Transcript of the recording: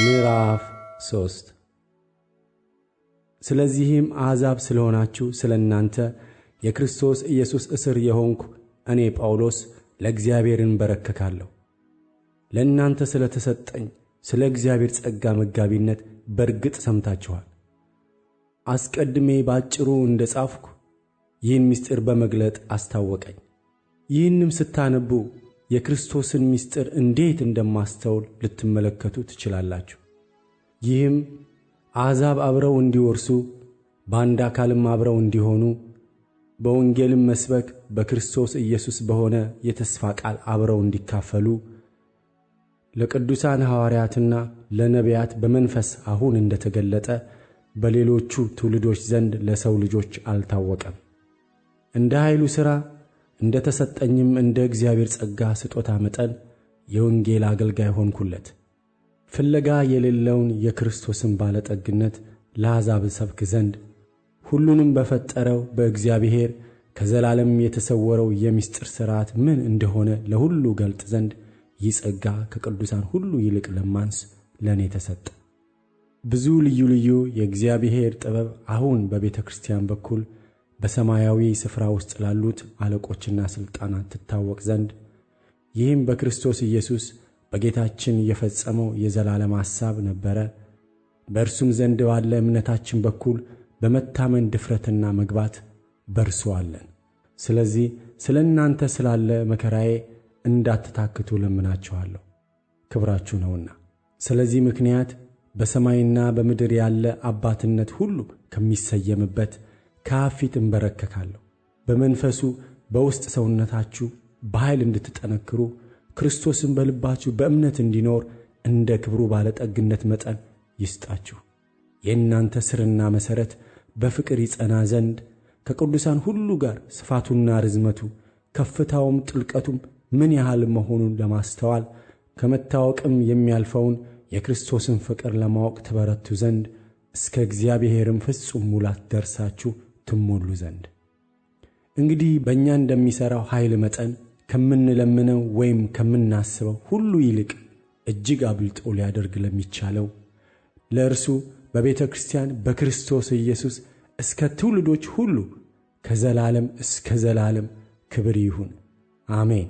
ምዕራፍ 3 ስለዚህም አሕዛብ ስለሆናችሁ ስለ እናንተ የክርስቶስ ኢየሱስ እስር የሆንኩ እኔ ጳውሎስ ለእግዚአብሔር እንበረከካለሁ። ለእናንተ ስለ ተሰጠኝ ስለ እግዚአብሔር ጸጋ መጋቢነት በርግጥ ሰምታችኋል። አስቀድሜ ባጭሩ እንደ ጻፍኩ ይህን ምስጢር በመግለጥ አስታወቀኝ። ይህንም ስታነቡ የክርስቶስን ምስጢር እንዴት እንደማስተውል ልትመለከቱ ትችላላችሁ። ይህም አሕዛብ አብረው እንዲወርሱ በአንድ አካልም አብረው እንዲሆኑ በወንጌልም መስበክ በክርስቶስ ኢየሱስ በሆነ የተስፋ ቃል አብረው እንዲካፈሉ ለቅዱሳን ሐዋርያትና ለነቢያት በመንፈስ አሁን እንደተገለጠ በሌሎቹ ትውልዶች ዘንድ ለሰው ልጆች አልታወቀም። እንደ ኃይሉ ሥራ እንደ ተሰጠኝም እንደ እግዚአብሔር ጸጋ ስጦታ መጠን የወንጌል አገልጋይ ሆንኩለት። ፍለጋ የሌለውን የክርስቶስን ባለጠግነት ለአሕዛብ ሰብክ ዘንድ ሁሉንም በፈጠረው በእግዚአብሔር ከዘላለም የተሰወረው የምስጢር ሥርዓት ምን እንደሆነ ለሁሉ ገልጥ ዘንድ ይህ ጸጋ ከቅዱሳን ሁሉ ይልቅ ለማንስ ለእኔ ተሰጠ። ብዙ ልዩ ልዩ የእግዚአብሔር ጥበብ አሁን በቤተ ክርስቲያን በኩል በሰማያዊ ስፍራ ውስጥ ላሉት አለቆችና ሥልጣናት ትታወቅ ዘንድ ይህም በክርስቶስ ኢየሱስ በጌታችን የፈጸመው የዘላለም ሐሳብ ነበረ። በእርሱም ዘንድ ባለ እምነታችን በኩል በመታመን ድፍረትና መግባት በእርሱ አለን። ስለዚህ ስለ እናንተ ስላለ መከራዬ እንዳትታክቱ ለምናችኋለሁ፣ ክብራችሁ ነውና። ስለዚህ ምክንያት በሰማይና በምድር ያለ አባትነት ሁሉ ከሚሰየምበት ከአብ ፊት እንበረከካለሁ። በመንፈሱ በውስጥ ሰውነታችሁ በኃይል እንድትጠነክሩ ክርስቶስን በልባችሁ በእምነት እንዲኖር እንደ ክብሩ ባለጠግነት መጠን ይስጣችሁ። የእናንተ ሥርና መሠረት በፍቅር ይጸና ዘንድ ከቅዱሳን ሁሉ ጋር ስፋቱና ርዝመቱ ከፍታውም ጥልቀቱም ምን ያህል መሆኑን ለማስተዋል ከመታወቅም የሚያልፈውን የክርስቶስን ፍቅር ለማወቅ ትበረቱ ዘንድ እስከ እግዚአብሔርም ፍጹም ሙላት ደርሳችሁ ትሞሉ ዘንድ። እንግዲህ በእኛ እንደሚሠራው ኃይል መጠን ከምንለምነው ወይም ከምናስበው ሁሉ ይልቅ እጅግ አብልጦ ሊያደርግ ለሚቻለው ለእርሱ በቤተ ክርስቲያን በክርስቶስ ኢየሱስ እስከ ትውልዶች ሁሉ ከዘላለም እስከ ዘላለም ክብር ይሁን፣ አሜን።